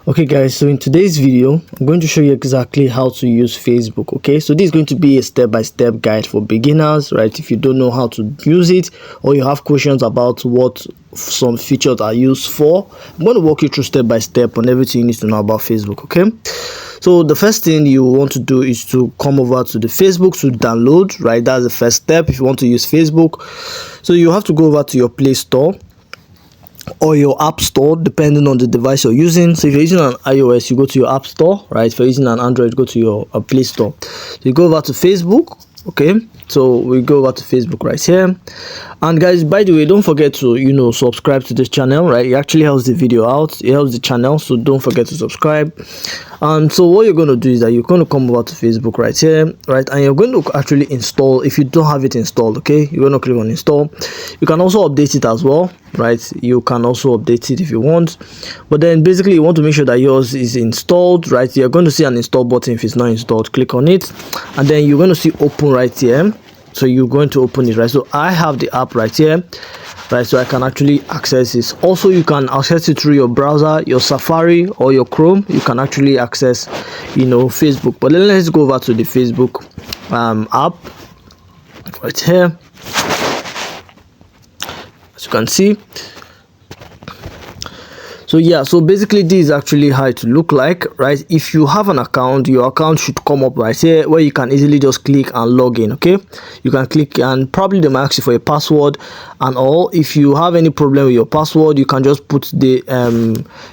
Okay guys, so in today's video I'm going to show you exactly how to use Facebook. Okay, so this is going to be a step-by-step guide for beginners, right? If you don't know how to use it or you have questions about what some features are used for, I'm going to walk you through step by step on everything you need to know about Facebook. Okay, so the first thing you want to do is to come over to the Facebook to download, right? That's the first step if you want to use Facebook. So you have to go over to your Play Store or your App Store, depending on the device you're using. So if you're using an iOS, you go to your App Store, right? If you're using an Android, go to your Play Store. So you go over to Facebook. Okay, so we go over to Facebook right here. And guys, by the way, don't forget to subscribe to this channel, right? It actually helps the video out, it helps the channel, so don't forget to subscribe. And so what you're going to do is that you're going to come over to Facebook right here, right? And you're going to actually install, if you don't have it installed, okay, you're going to click on install. You can also update it as well, right? You can also update it if you want, but then basically you want to make sure that yours is installed, right? You're going to see an install button. If it's not installed, click on it, and then you're going to see open right here. So you're going to open it, right? So I have the app right here, right? So I can actually access this. Also, you can access it through your browser, your Safari or your Chrome. You can actually access Facebook. But then let's go over to the Facebook app right here. As you can see, so yeah, so basically this is actually how it look like, right? If you have an account, your account should come up right here where you can easily just click and log in. Okay, you can click and probably they might ask you for a password and all. If you have any problem with your password, you can just put the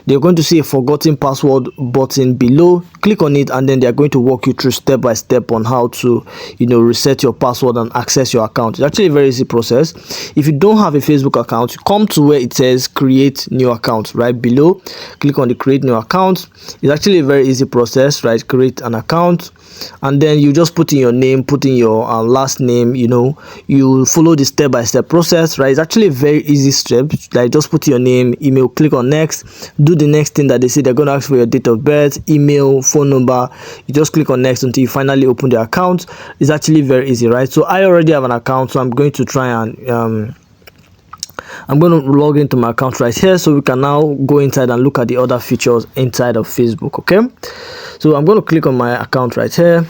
they're going to see a forgotten password button below. Click on it and then they're going to walk you through step by step on how to reset your password and access your account. It's actually a very easy process. If you don't have a Facebook account, you come to where it says create new account right below. Click on the create new account. It's actually a very easy process, right? Create an account and then you just put in your name, put in your last name. You follow the step-by-step process, right? It's actually a very easy step. Like just put your name, email, click on next, do the next thing that they say. They're going to ask for your date of birth, email, phone number. You just click on next until you finally open the account. It's actually very easy, right? So I already have an account, so I'm going to try and I'm going to log into my account right here, so we can now go inside and look at the other features inside of Facebook. Okay, so I'm going to click on my account right here.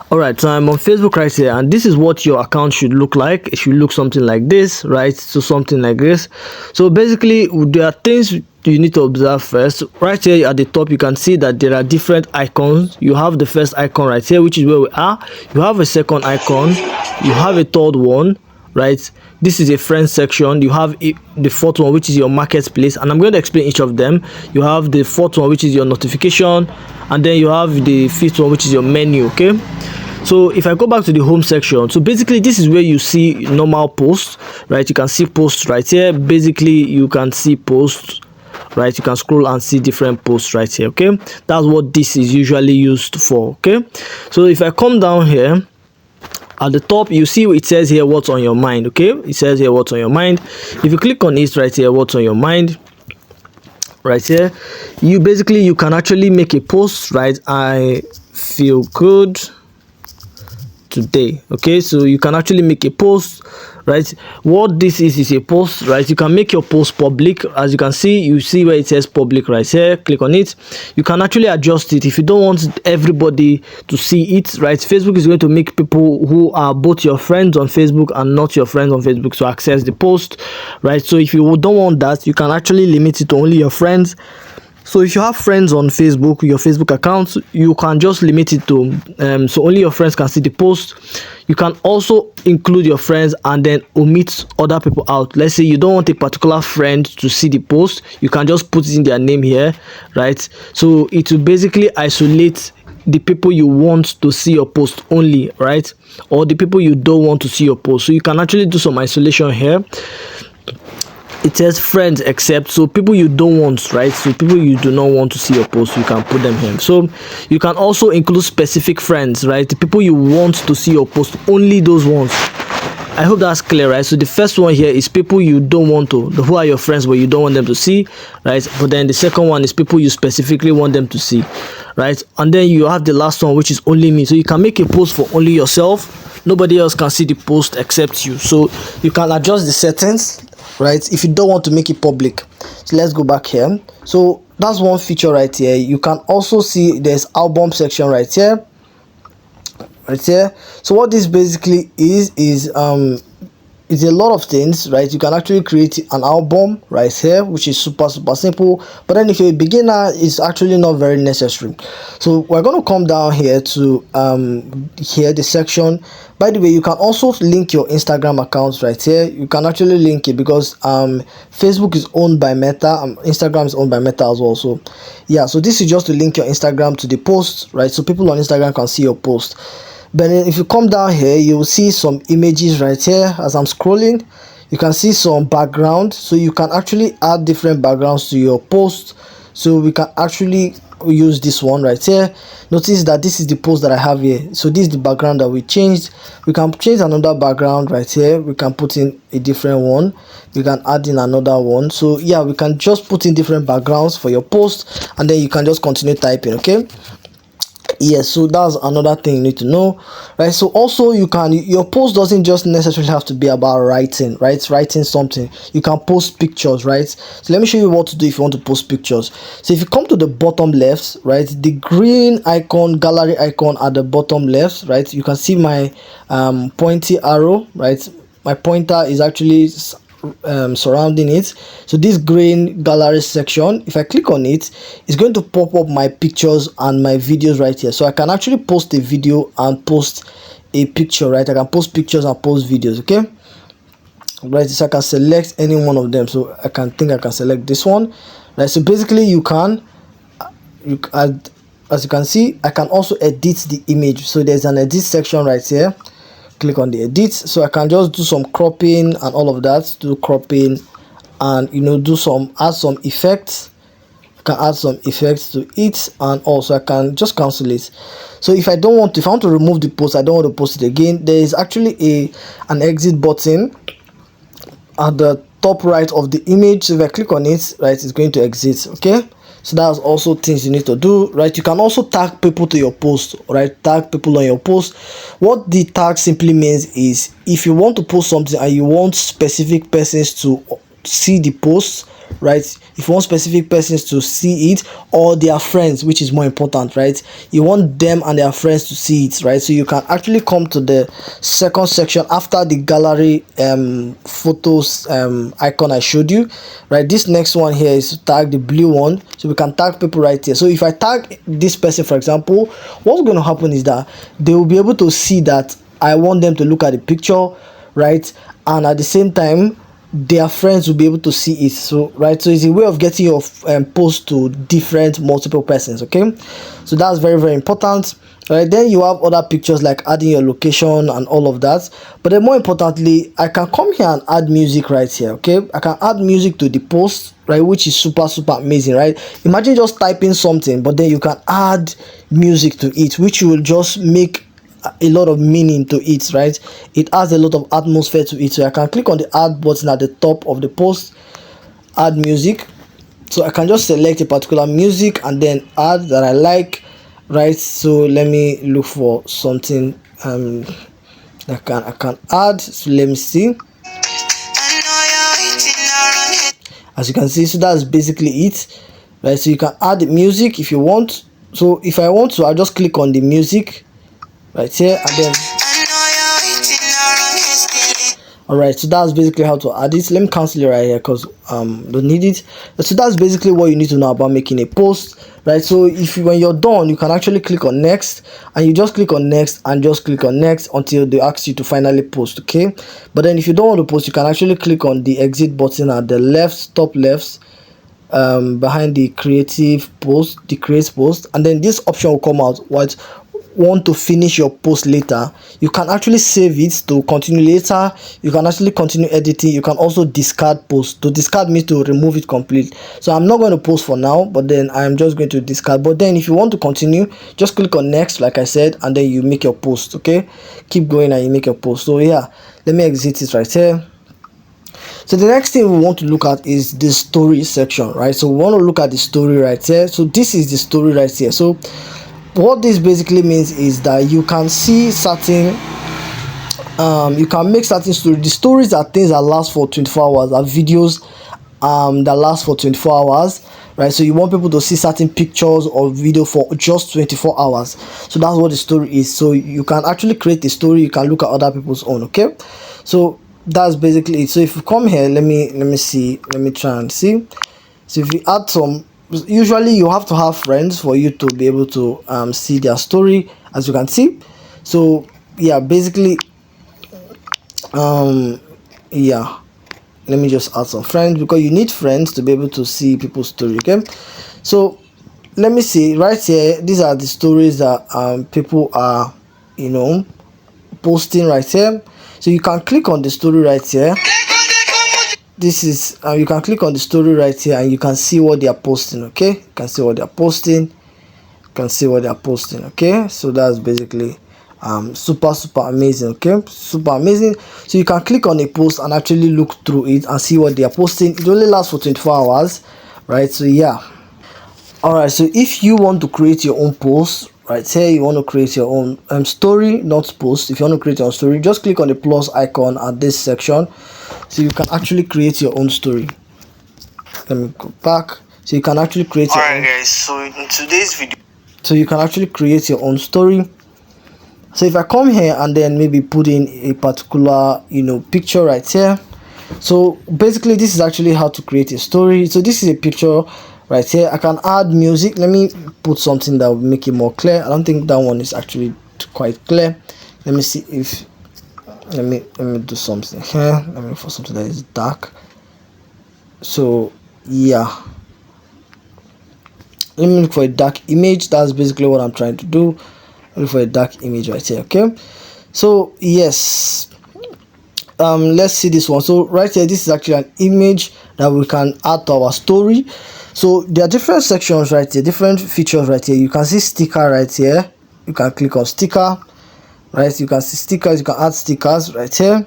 All right, so I'm on Facebook right here, and this is what your account should look like. It should look something like this, right? So something like this. So basically there are things you need to observe first. Right here at the top you can see that there are different icons. You have the first icon right here, which is where we are. You have a second icon, you have a third one, right? This is a friends section. You have the fourth one, which is your marketplace, and I'm going to explain each of them. You have the fourth one, which is your notification, and then you have the fifth one, which is your menu. Okay, so if I go back to the home section, so basically this is where you see normal posts, right? You can see posts right here. Basically you can see posts, right? You can scroll and see different posts right here. Okay, that's what this is usually used for. Okay, so if I come down here at the top, you see it says here what's on your mind. Okay, it says here what's on your mind. If you click on it right here, what's on your mind right here, you can actually make a post, right? I feel good today. Okay, so you can actually make a post, right? What this is a post, right? You can make your post public. As you can see, you see where it says public right here. Click on it. You can actually adjust it if you don't want everybody to see it, right? Facebook is going to make people who are both your friends on Facebook and not your friends on Facebook to access the post, right? So if you don't want that, you can actually limit it to only your friends. So if you have friends on Facebook, your Facebook account, you can just limit it to so only your friends can see the post. You can also include your friends and then omit other people out. Let's say you don't want a particular friend to see the post, you can just put in their name here, right? So it will basically isolate the people you want to see your post only, right? Or the people you don't want to see your post. So you can actually do some isolation here. It says friends except, so people you don't want, right? So people you do not want to see your post, you can put them here. So you can also include specific friends, right? The people you want to see your post, only those ones. I hope that's clear, right? So the first one here is people you don't want to, who are your friends but you don't want them to see, right? But then the second one is people you specifically want them to see, right? And then you have the last one, which is only me. So you can make a post for only yourself. Nobody else can see the post except you. So you can adjust the settings right, if you don't want to make it public. So let's go back here. So that's one feature right here. You can also see there's album section right here, so what this basically is it's a lot of things, right? You can actually create an album right here, which is super simple. But then if you're a beginner, it's actually not very necessary. So we're going to come down here to here, the section. By the way, you can also link your Instagram account right here. You can actually link it because Facebook is owned by Meta, Instagram is owned by Meta as well. So yeah, so this is just to link your Instagram to the post, right? So people on Instagram can see your post. But then if you come down here, you will see some images right here. As I'm scrolling, you can see some background, so you can actually add different backgrounds to your post. So we can actually use this one right here. Notice that this is the post that I have here. So this is the background that we changed. We can change another background right here. We can put in a different one. We can add in another one. So yeah, we can just put in different backgrounds for your post, and then you can just continue typing. Okay, yes, so that's another thing you need to know, right? So also you can, your post doesn't just necessarily have to be about writing, right? Writing something. You can post pictures, right? So let me show you what to do if you want to post pictures. So if you come to the bottom left, right, the green icon, gallery icon at the bottom left, right, you can see my pointy arrow, right? My pointer is actually surrounding it. So this green gallery section, if I click on it, it's going to pop up my pictures and my videos right here. So I can actually post a video and post a picture, right? I can post pictures and post videos. Okay, right, so I can select any one of them. So I can select this one, right? So basically you can as you can see, I can also edit the image. So there's an edit section right here. Click on the edit, so I can just do some cropping and all of that, do cropping and add some effects. I can add some effects to it, and also I can just cancel it. So if I want to remove the post, I don't want to post it again, there is actually an exit button at the top right of the image. So if I click on it, right, it's going to exit. Okay, so that's also things you need to do, right? You can also tag people to your post, right? Tag people on your post. What the tag simply means is, if you want to post something and you want specific persons to see the post, right? If you want specific persons to see it, or their friends, which is more important, right? You want them and their friends to see it, right? So you can actually come to the second section after the gallery photos icon I showed you, right? This next one here is to tag, the blue one. So we can tag people right here. So if I tag this person, for example, what's going to happen is that they will be able to see that I want them to look at the picture, right? And at the same time, their friends will be able to see it. So right, so it's a way of getting your post to multiple persons. Okay, so that's very important, right? Then you have other pictures like adding your location and all of that, but then more importantly, I can come here and add music right here. Okay, I can add music to the post, right, which is super amazing, right? Imagine just typing something, but then you can add music to it, which will just make a lot of meaning to it, right? It adds a lot of atmosphere to it. So I can click on the add button at the top of the post, add music. So I can just select a particular music and then add that I like, right? So let me look for something I can add. So let me see. As you can see, so that's basically it, right? So you can add the music if you want. So if I want to, I'll just click on the music right here, and then alright, so that's basically how to add it. Let me cancel it right here because don't need it. So that's basically what you need to know about making a post, right? So when you're done, you can actually click on next, and you just click on next and just click on next until they ask you to finally post. Okay, but then if you don't want to post, you can actually click on the exit button at the top left behind the create post, and then this option will come out. What want to finish your post later, you can actually save it to continue later. You can actually continue editing. You can also discard post. To discard means to remove it completely. So I'm not going to post for now, but then I'm just going to discard. But then if you want to continue, just click on next like I said, and then you make your post. Okay, keep going and you make your post. So yeah, let me exit it right here. So the next thing we want to look at is the story section, right? So we want to look at the story right here. So this is the story right here. So what this basically means is that you can see certain you can make certain stories. The stories are things that last for 24 hours, are videos that last for 24 hours, right? So you want people to see certain pictures or video for just 24 hours. So that's what the story is. So you can actually create a story, you can look at other people's own. Okay, so that's basically it. So if you come here, let me see, let me try and see. So if you add some, usually you have to have friends for you to be able to see their story, as you can see. So yeah, basically yeah, let me just add some friends, because you need friends to be able to see people's story. Okay, so let me see right here, these are the stories that people are, you know, posting right here. So you can click on the story right here. This is you can click on the story right here and you can see what they are posting. Okay, you can see what they are posting, you can see what they are posting. Okay, so that's basically super amazing. Okay, super amazing. So you can click on a post and actually look through it and see what they are posting. It only lasts for 24 hours, right? So yeah, all right. So if you want to create your own post right here, you want to create your own story, not post. If you want to create your own story, just click on the plus icon at this section, so you can actually create your own story. Let me go back. So you can actually create your own. Guys, so in today's video, so you can actually create your own story. So if I come here and then maybe put in a particular, you know, picture right here. So basically this is actually how to create a story. So this is a picture right here. I can add music. Let me put something that will make it more clear. I don't think that one is actually quite clear. Let me see if let me do something here. Let me look for something that is dark. So yeah, let me look for a dark image. That's basically what I'm trying to do. Look for a dark image right here. Okay, so yes, let's see this one. So right here, this is actually an image that we can add to our story. So there are different sections right here, different features right here. You can see sticker right here. You can click on sticker, right? You can see stickers. You can add stickers right here.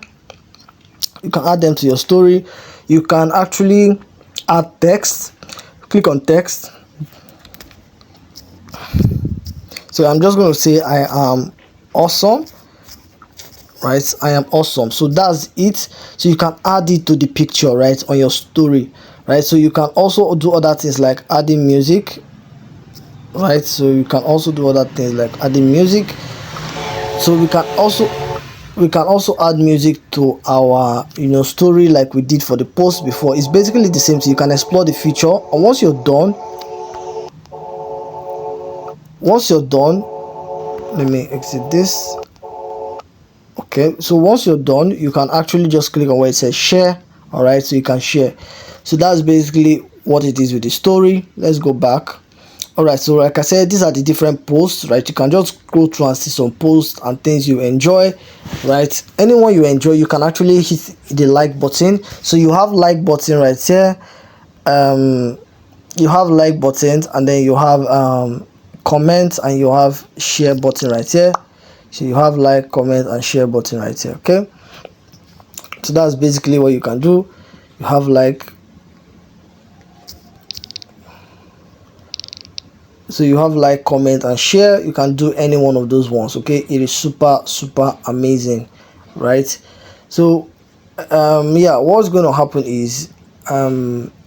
You can add them to your story. You can actually add text. Click on text. So I'm just going to say I am awesome, right? I am awesome. So that's it. So you can add it to the picture, right, on your story, right? So you can also do other things like adding music, right? So you can also do other things like adding music. So we can also add music to our, you know, story like we did for the post before. It's basically the same. So you can explore the feature, and once you're done, let me exit this. Okay, so once you're done, you can actually just click on where it says share. All right, so you can share. So that's basically what it is with the story. Let's go back. All right, so like I said, these are the different posts, right? You can just go through and see some posts and things you enjoy, right? Anyone you enjoy, you can actually hit the like button. So you have like button right here. You have like buttons, and then you have comment, and you have share button right here. So you have like, comment, and share button right here. Okay, so that's basically what you can do. You have like, so you have like, comment, and share. You can do any one of those ones. Okay, it is super amazing, right? So yeah, what's going to happen is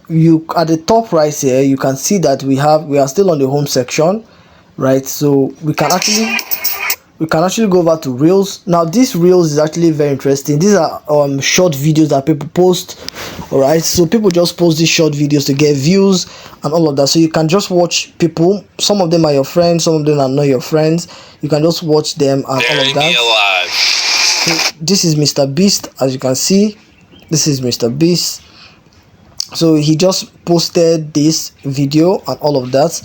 you at the top right here, you can see that we are still on the home section, right? So we can actually go over to reels. Now this reels is actually very interesting. These are short videos that people post. All right, so people just post these short videos to get views and all of that. So you can just watch people. Some of them are your friends, some of them are not your friends. You can just watch them and all of that. So this is Mr. Beast, as you can see. This is Mr. Beast. So he just posted this video and all of that,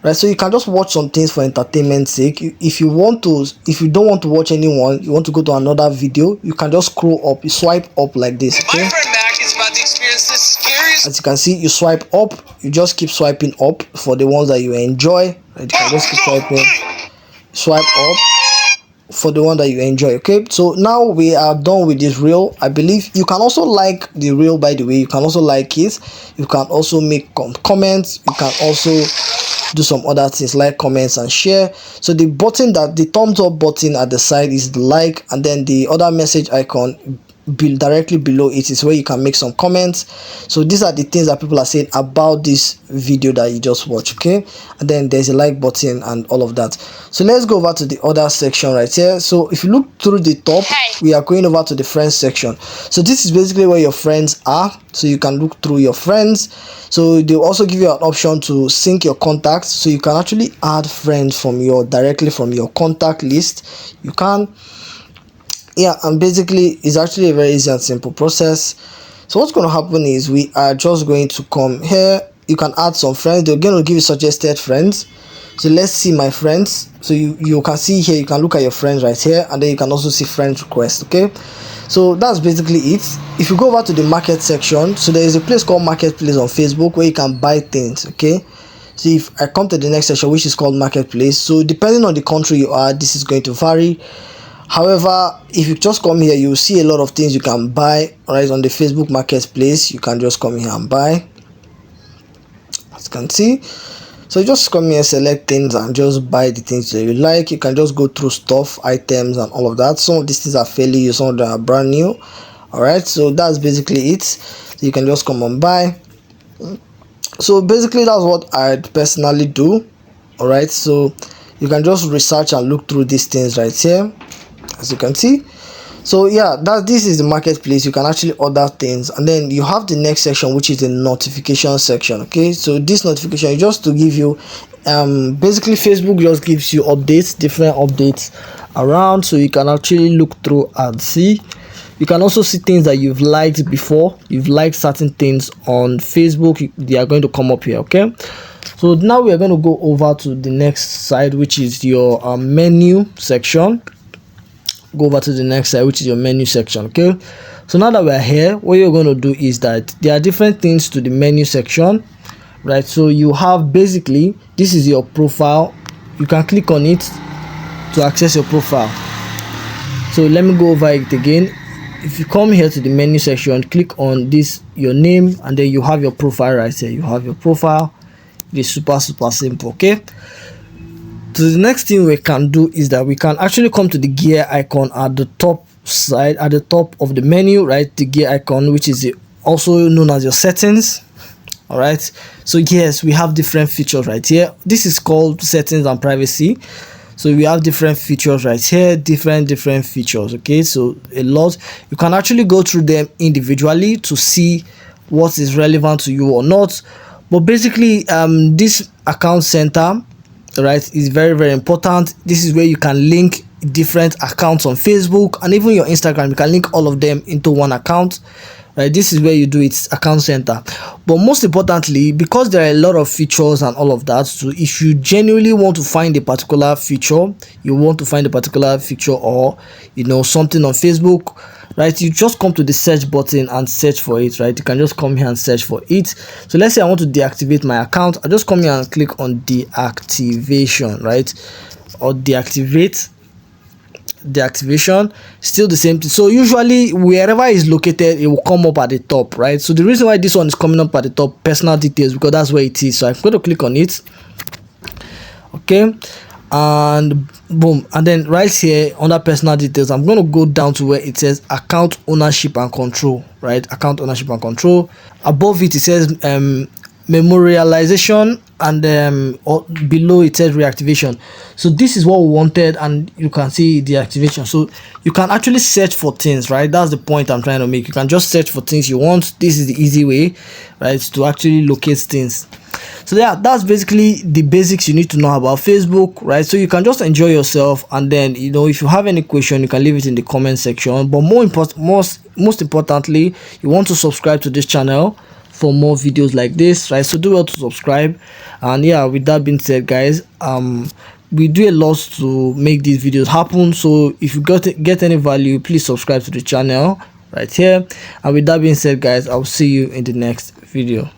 right? So you can just watch some things for entertainment sake. If you don't want to watch anyone, you want to go to another video, you can just scroll up, you swipe up like this. Okay? My friend Mac is about to experience this scariest. As you can see, you swipe up, you just keep swiping up for the ones that you enjoy, right? You can just keep swiping, swipe up for the one that you enjoy. Okay, so now we are done with this reel. I believe you can also like the reel, by the way. You can also like it, you can also make comments, you can also do some other things like comments and share. So the button, that the thumbs up button at the side, is the like, and then the other message icon directly below it is where you can make some comments. So these are the things that people are saying about this video that you just watched. Okay, and then there's a like button and all of that. So let's go over to the other section right here. So if you look through the top, we are going over to the friends section. So this is basically where your friends are, so you can look through your friends. So they also give you an option to sync your contacts, so you can actually add friends from directly from your contact list. You can, yeah, and basically it's actually a very easy and simple process. So what's going to happen is we are just going to come here. You can add some friends. They're going to give you suggested friends. So let's see my friends. So you can see here, you can look at your friends right here, and then you can also see friend request. Okay, so that's basically it. If you go over to the market section, so there is a place called marketplace on Facebook where you can buy things. Okay, so if I come to the next section, which is called marketplace, so depending on the country you are, this is going to vary. However, if you just come here, you will see a lot of things you can buy. Right, on the Facebook marketplace, you can just come here and buy, as you can see. So you just come here, select things, and just buy the things that you like. You can just go through stuff, items, and all of that. Some of these things are fairly new, some of them are brand new. All right, so that's basically it. So you can just come and buy. So basically that's what I personally do. All right, so you can just research and look through these things right here, as you can see. So yeah, this is the marketplace. You can actually order things, and then you have the next section, which is the notification section. Okay, so this notification is just to give you basically Facebook just gives you updates, different updates around, so you can actually look through and see. You can also see things that you've liked before. You've liked certain things on Facebook, they are going to come up here. Okay, so now we are going to go over to the next side, which is your menu section. Go over to the next side, which is your menu section. Okay, so now that we're here, what you're going to do is that there are different things to the menu section, right? So you have, basically, this is your profile. You can click on it to access your profile. So let me go over it again. If you come here to the menu section, click on this, your name, and then you have your profile right here. You have your profile. It's super simple. Okay, so the next thing we can do is that we can actually come to the gear icon at the top side, at the top of the menu, right? The gear icon, which is also known as your settings. All right, so yes, we have different features right here. This is called settings and privacy. So we have different features right here, different features. Okay, so a lot. You can actually go through them individually to see what is relevant to you or not. But basically, this account center, right, is very important. This is where you can link different accounts on Facebook and even your Instagram. You can link all of them into one account, right? This is where you do it, account center. But most importantly, because there are a lot of features and all of that, so if you genuinely want to find a particular feature, or something on Facebook, right, you just come to the search button and search for it, right? You can just come here and search for it. So let's say I want to deactivate my account. I just come here and click on deactivation, right? Or deactivation, still the same thing. So usually wherever it's located, it will come up at the top, right? So the reason why this one is coming up at the top, personal details, because that's where it is. So I'm going to click on it. Okay, and boom, and then right here under personal details, I'm going to go down to where it says account ownership and control, right? Account ownership and control. Above it says memorialization, and below it says reactivation. So this is what we wanted, and you can see the activation. So you can actually search for things, right? That's the point I'm trying to make. You can just search for things you want. This is the easy way, right, to actually locate things. So yeah, that's basically the basics you need to know about Facebook, right? So you can just enjoy yourself, and then if you have any question, you can leave it in the comment section. But most importantly, you want to subscribe to this channel for more videos like this, right? So do well to subscribe. And yeah, with that being said, guys, we do a lot to make these videos happen. So if you get any value, please subscribe to the channel right here. And with that being said, guys, I'll see you in the next video.